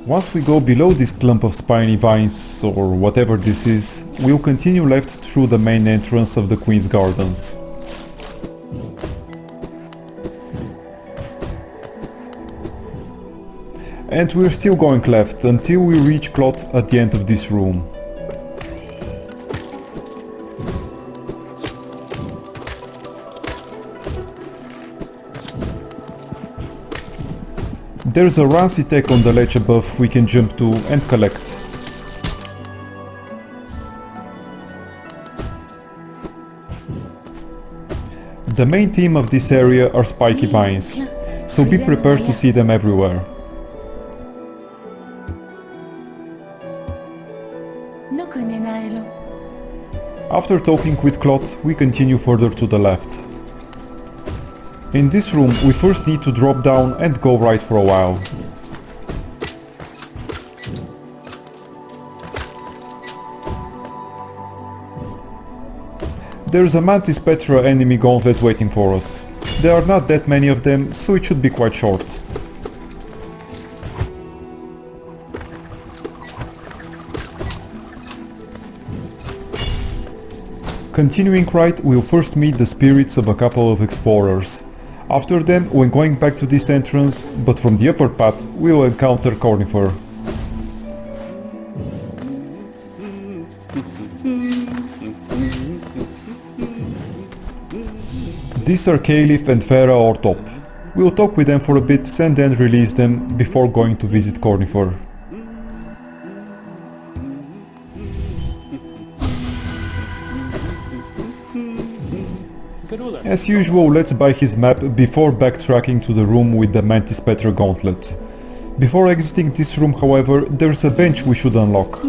Once we go below this clump of spiny vines, or whatever this is, we'll continue left through the main entrance of the Queen's Gardens. And we're still going left until we reach Clot at the end of this room. There's a Rancy tech on the ledge above we can jump to and collect. The main theme of this area are spiky vines, so be prepared to see them everywhere. After talking with Clot, we continue further to the left. In this room we first need to drop down and go right for a while. There's a Mantis Petra enemy gauntlet waiting for us. There are not that many of them, so it should be quite short. Continuing right, we'll first meet the spirits of a couple of explorers. After them, when going back to this entrance, but from the upper path, we'll encounter Cornifer. These are Caliph and Farah or Top. We'll talk with them for a bit and then release them before going to visit Cornifer. As usual, let's buy his map before backtracking to the room with the Mantis Petra gauntlet. Before exiting this room, however, there's a bench we should unlock.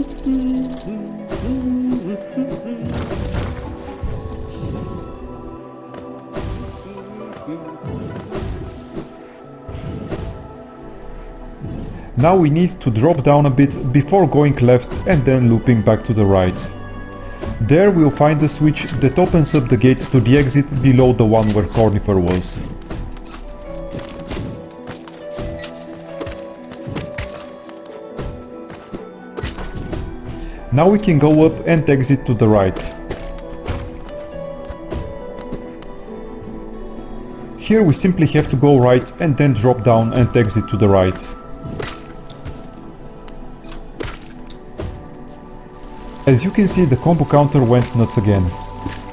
Now we need to drop down a bit before going left and then looping back to the right. There we'll find the switch that opens up the gates to the exit below the one where Cornifer was. Now we can go up and exit to the right. Here we simply have to go right and then drop down and exit to the right. As you can see, the combo counter went nuts again.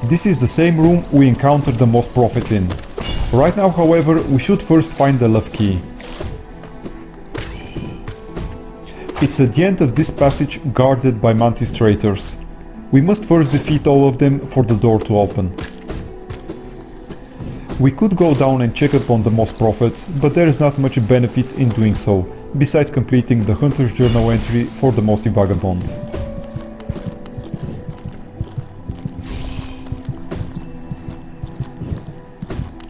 This is the same room we encountered the most profit in. Right now, however, we should first find the love key. It's at the end of this passage guarded by Mantis traitors. We must first defeat all of them for the door to open. We could go down and check up on the most prophet, but there is not much benefit in doing so, besides completing the Hunter's Journal entry for the Mossy Vagabond.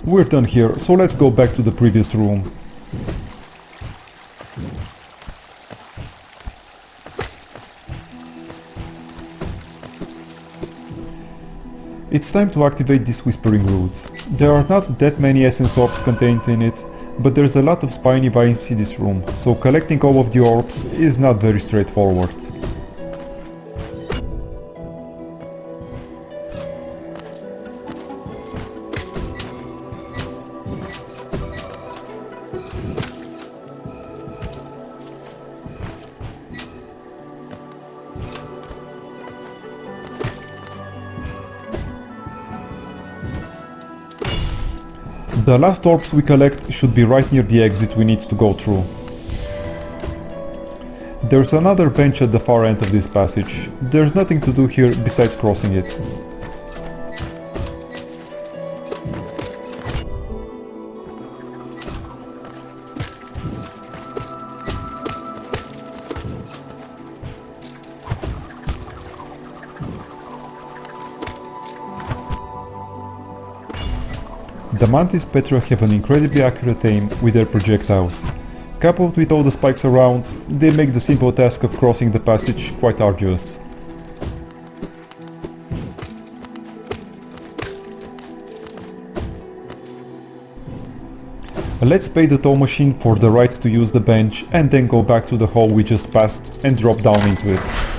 We're done here, so let's go back to the previous room. It's time to activate this Whispering Root. There are not that many essence orbs contained in it, but there's a lot of spiny vines in this room, so collecting all of the orbs is not very straightforward. The last orbs we collect should be right near the exit we need to go through. There's another bench at the far end of this passage. There's nothing to do here besides crossing it. The Mantis Petra have an incredibly accurate aim with their projectiles. Coupled with all the spikes around, they make the simple task of crossing the passage quite arduous. Let's pay the tow machine for the right to use the bench and then go back to the hole we just passed and drop down into it.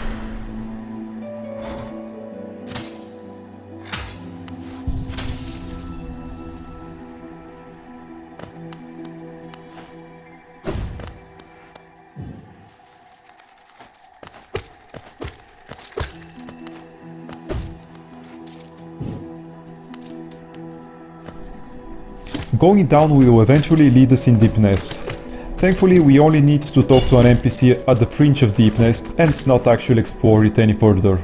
Going down will eventually lead us in Deepnest. Thankfully we only need to talk to an NPC at the fringe of Deepnest and not actually explore it any further.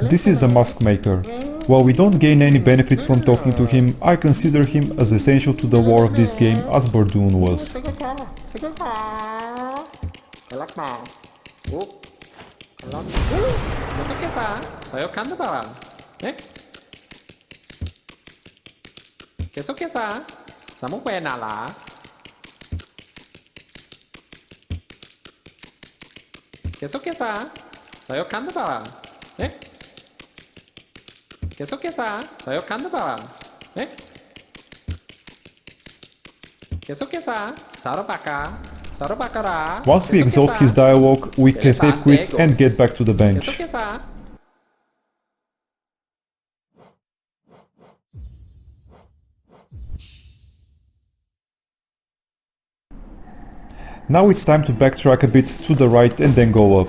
This is the mask maker. While we don't gain any benefit from talking to him, I consider him as essential to the lore of this game as Bardoon was. Once we exhaust his dialogue, we can save quit and get back to the bench. Now it's time to backtrack a bit to the right and then go up.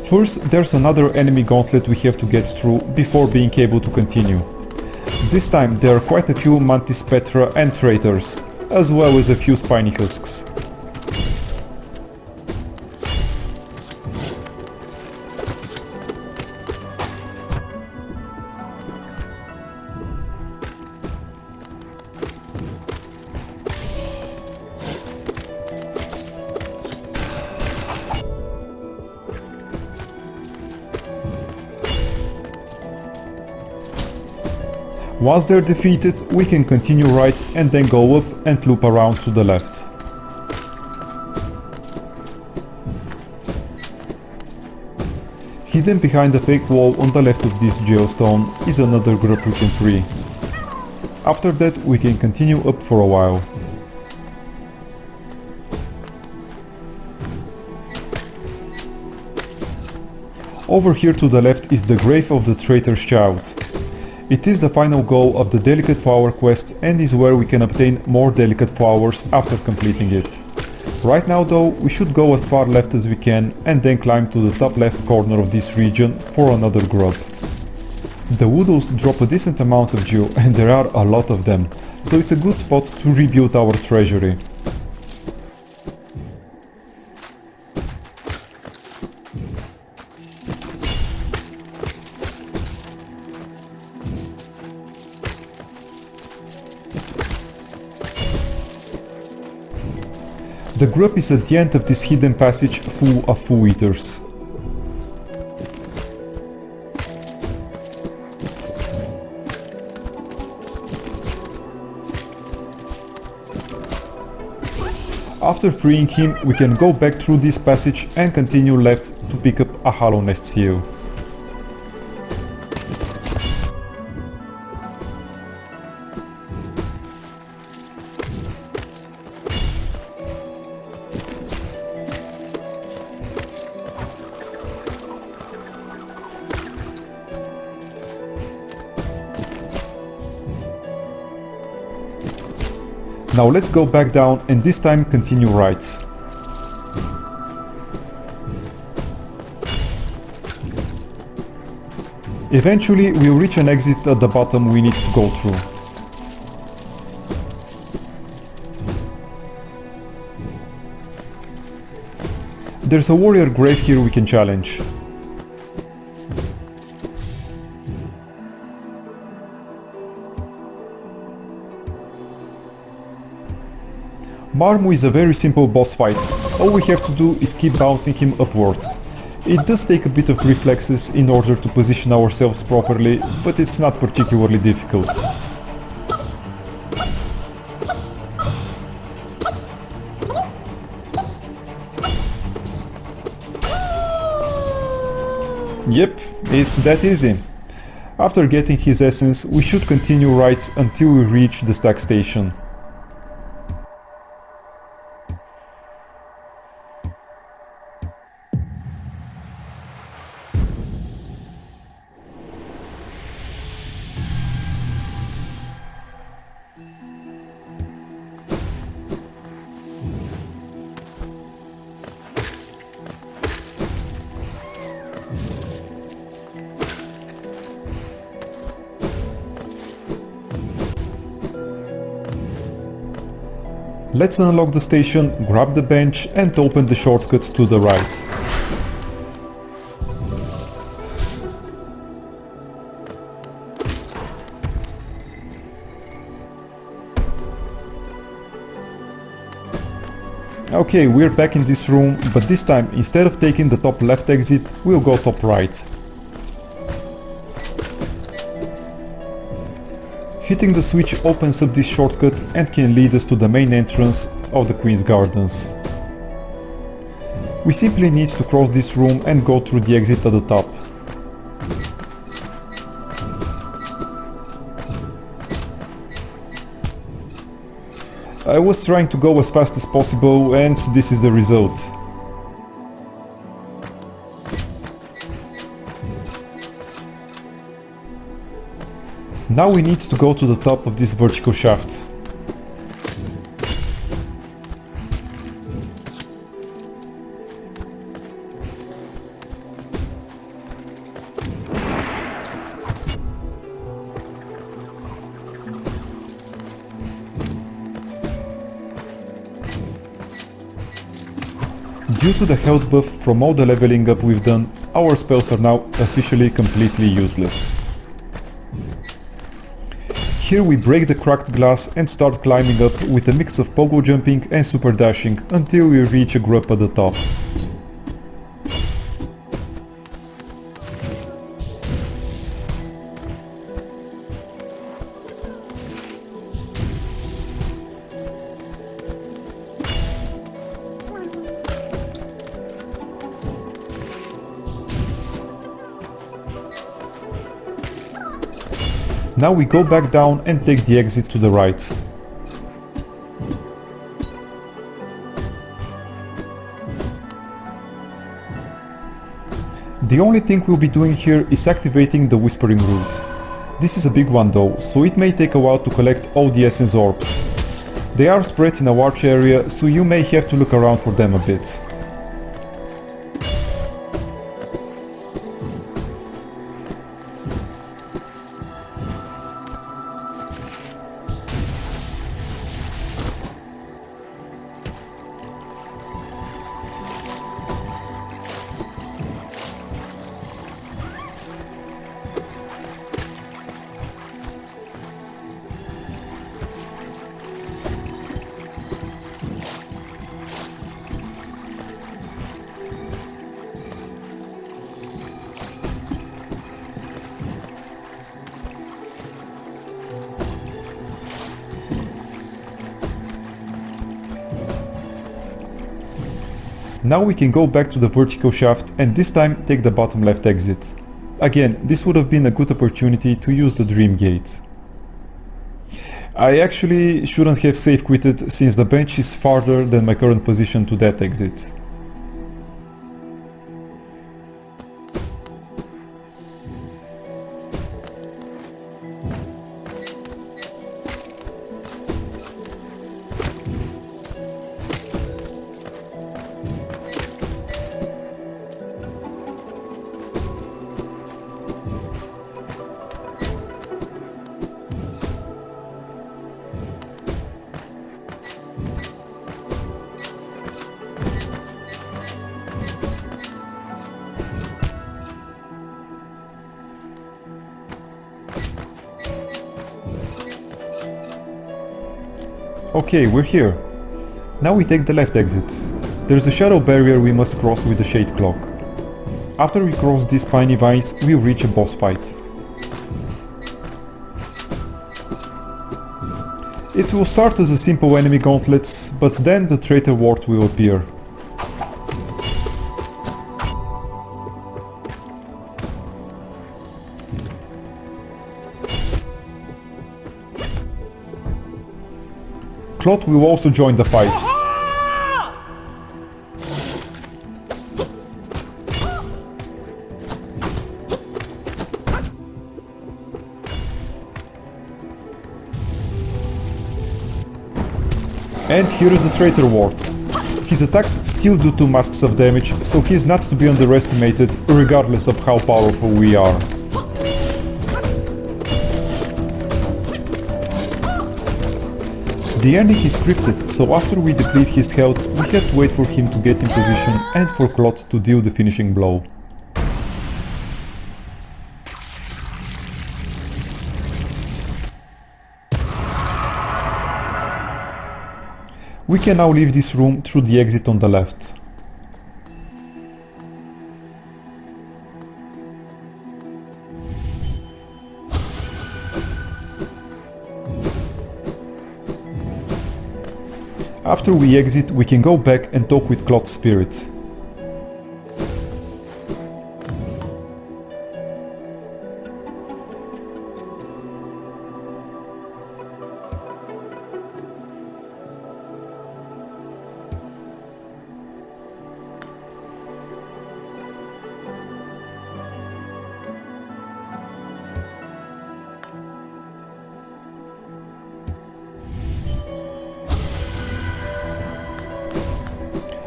First, there's another enemy gauntlet we have to get through before being able to continue. This time there are quite a few Mantis Petra and traitors, as well as a few spiny husks. Once they're defeated, we can continue right and then go up and loop around to the left. Hidden behind the fake wall on the left of this geostone is another group we can free. After that we can continue up for a while. Over here to the left is the grave of the traitor's child. It is the final goal of the Delicate Flower quest and is where we can obtain more delicate flowers after completing it. Right now though, we should go as far left as we can and then climb to the top left corner of this region for another grub. The Woodles drop a decent amount of geo and there are a lot of them, so it's a good spot to rebuild our treasury. The group is at the end of this hidden passage full of Foo Eaters. After freeing him, we can go back through this passage and continue left to pick up a Hallownest seal. Now let's go back down and this time continue right. Eventually we'll reach an exit at the bottom we need to go through. There's a warrior grave here we can challenge. Marmu is a very simple boss fight. All we have to do is keep bouncing him upwards. It does take a bit of reflexes in order to position ourselves properly, but it's not particularly difficult. Yep, it's that easy. After getting his essence, we should continue right until we reach the stack station. Let's unlock the station, grab the bench and open the shortcut to the right. Okay, we're back in this room, but this time instead of taking the top left exit, we'll go top right. Hitting the switch opens up this shortcut and can lead us to the main entrance of the Queen's Gardens. We simply need to cross this room and go through the exit at the top. I was trying to go as fast as possible and this is the result. Now we need to go to the top of this vertical shaft. Due to the health buff from all the leveling up we've done, our spells are now officially completely useless. Here we break the cracked glass and start climbing up with a mix of pogo jumping and super dashing until we reach a grub at the top. Now we go back down and take the exit to the right. The only thing we'll be doing here is activating the Whispering Root. This is a big one though, so it may take a while to collect all the essence orbs. They are spread in a large area, so you may have to look around for them a bit. Now we can go back to the vertical shaft and this time take the bottom left exit. Again, this would have been a good opportunity to use the Dream Gate. I actually shouldn't have safe quitted since the bench is farther than my current position to that exit. Okay, we're here. Now we take the left exit. There's a shadow barrier we must cross with the shade clock. After we cross these spiny vines, we reach a boss fight. It will start as a simple enemy gauntlet, but then the traitor ward will appear. Clot will also join the fight. And here is the traitor ward. His attacks still do 2 masks of damage, so he is not to be underestimated regardless of how powerful we are. The ending is scripted, so after we deplete his health, we have to wait for him to get in position and for Clot to deal the finishing blow. We can now leave this room through the exit on the left. After we exit, we can go back and talk with Clot's spirit.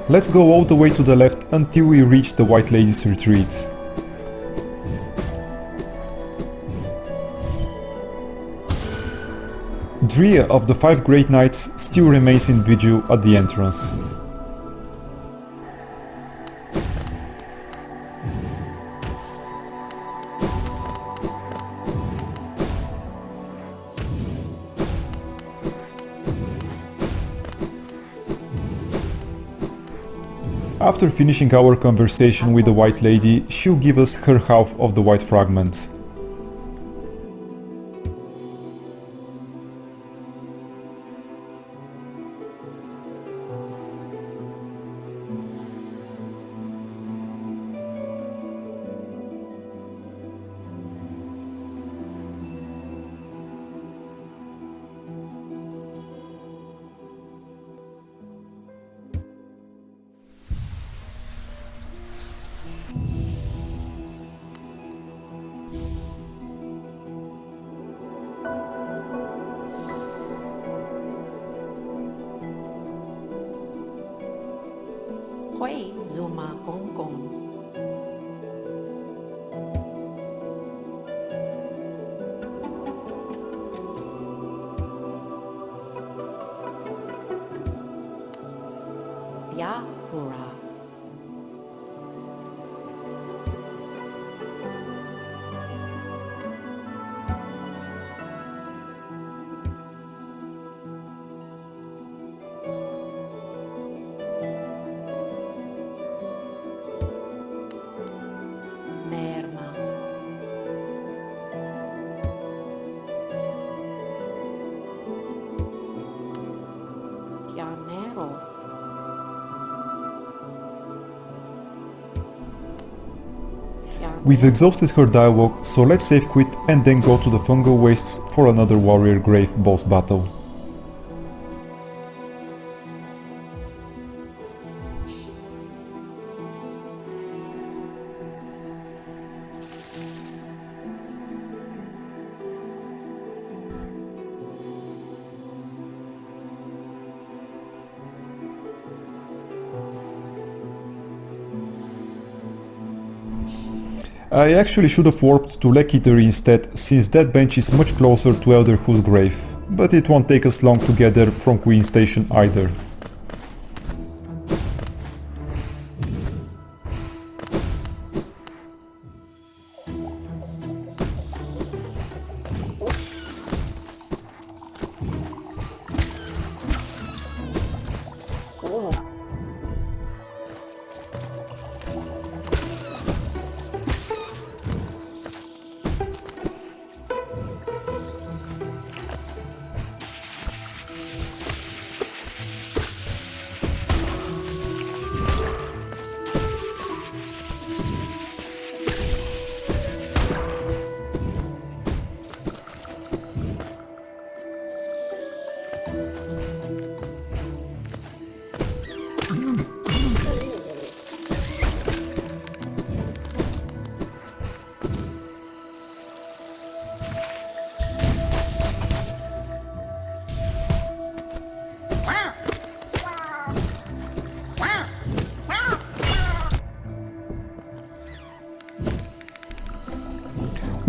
Let's go all the way to the left until we reach the White Lady's retreat. Drea of the 5 Great Knights still remains in vigil at the entrance. After finishing our conversation with the White Lady, she'll give us her half of the White Fragment. Hui Zuma Gong Gong. Yakura. Merma. Pianeros. We've exhausted her dialogue, so let's save quit and then go to the Fungal Wastes for another Warrior Grave boss battle. I actually should have warped to Lake Eatery instead, since that bench is much closer to Elder Who's grave, but it won't take us long to get there from Queen Station either.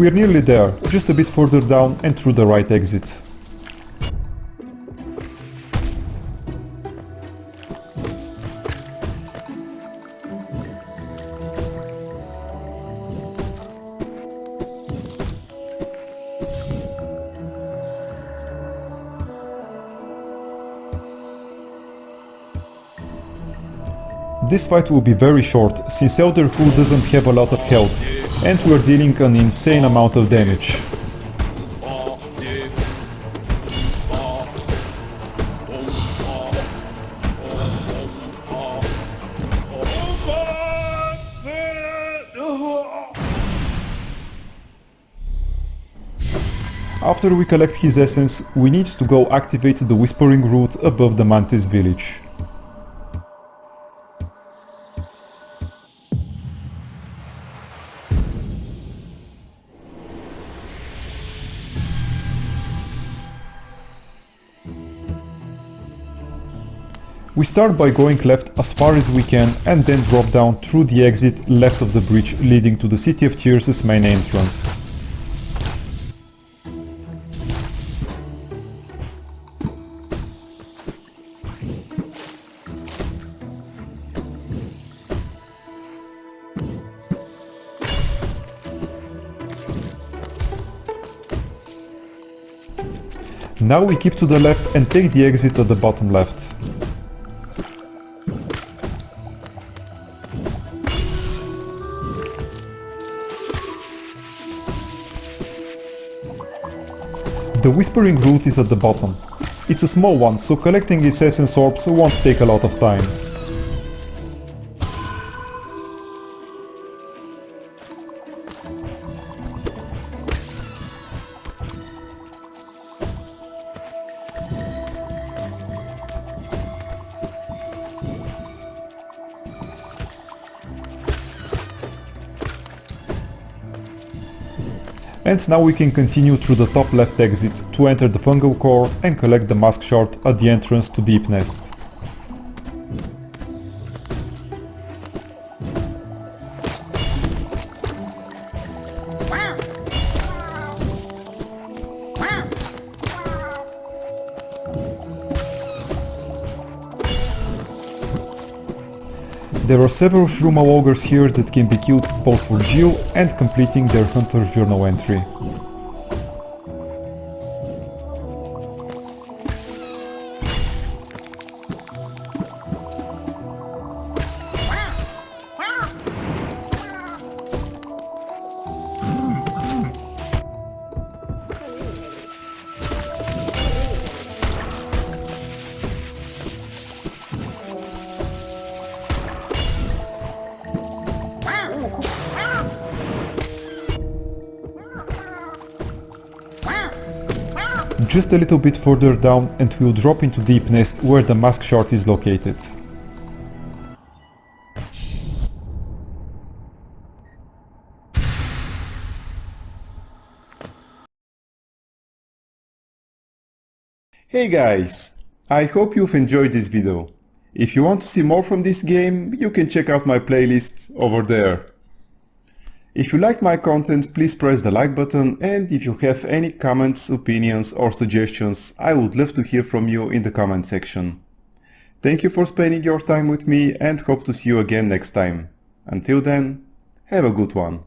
We're nearly there, just a bit further down and through the right exit. This fight will be very short, since Elder Who doesn't have a lot of health, and we're dealing an insane amount of damage. After we collect his essence, we need to go activate the Whispering Root above the Mantis village. We start by going left as far as we can and then drop down through the exit left of the bridge leading to the City of Tears' main entrance. Now we keep to the left and take the exit at the bottom left. The Whispering Root is at the bottom. It's a small one, so collecting its essence orbs won't take a lot of time. And now we can continue through the top left exit to enter the fungal core and collect the mask shard at the entrance to Deep Nest. There are several Shruma ogres here that can be killed both for Jill and completing their Hunter's Journal entry. Just a little bit further down and we'll drop into Deep Nest where the mask shard is located. Hey guys! I hope you've enjoyed this video. If you want to see more from this game, you can check out my playlist over there. If you like my content, please press the like button, and if you have any comments, opinions or suggestions, I would love to hear from you in the comment section. Thank you for spending your time with me and hope to see you again next time. Until then, have a good one.